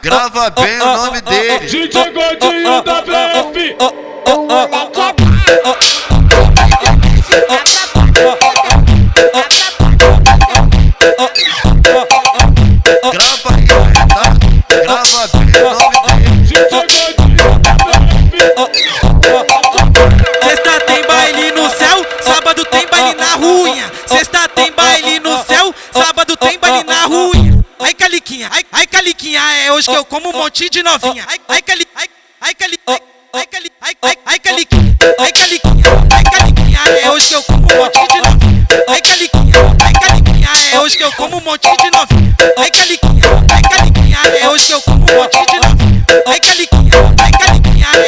grava bem o nome dele. DJ Gordinho da BF. O moleque é Grava aí, tá? Grava bem o nome dele. DJ Gordinho da BF. Sexta tem baile no céu, sábado tem baile na ruinha. Sexta tem baile no céu, sábado tem baile na ruinha. Ai caliquinha, ai caliquinha, é hoje que eu como um monte de novinha. Ai caliquinha, ai caliquinha, ai caliquinha, é hoje que eu como um monte de novinha. Ai caliquinha, é hoje que eu como um monte de novinha. Ai caliquinha, é hoje que eu como um monte de novinha. Ai caliquinha,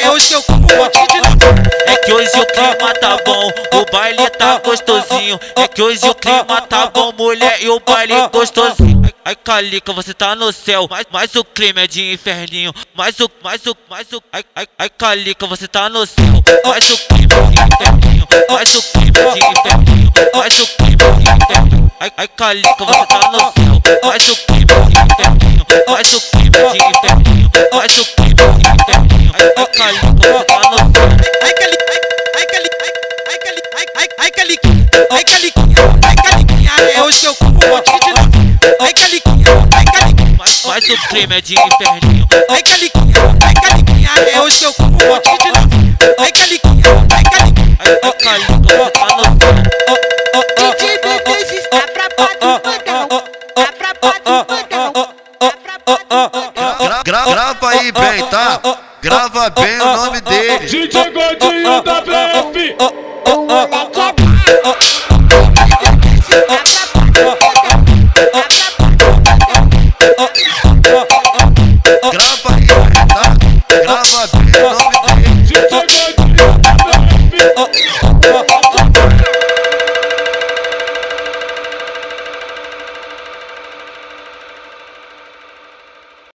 é hoje que eu como um monte de novinha. É que hoje o clima tá bom, o baile tá gostosinho. É que hoje o clima tá bom, mulher, e o baile gostosinho. Ai calica, você tá no céu, mas o clima é de inferninho. Ai calica, você tá no céu, mas o clima é de inferninho. Mas o clima é de inferninho. Mas o clima é de inferninho. Ai calica, você tá no céu, mas o clima é de inferninho. Mas o clima é de inferninho. Mas o clima é de inferninho. Ai calica, você tá no céu. Ai caliquinha, é hoje que eu como um monte de novinha. Ai caliquinha, Mas o clima é de inferninho. ai caliquinha, é hoje que eu como um monte de novinha. Ai caliquinha, Ai calica, você tá no céu. DJ B2 está pra padrão. Grava aí bem, tá? Grava bem o nome dele. DJ Gordinho da BF. O moleque é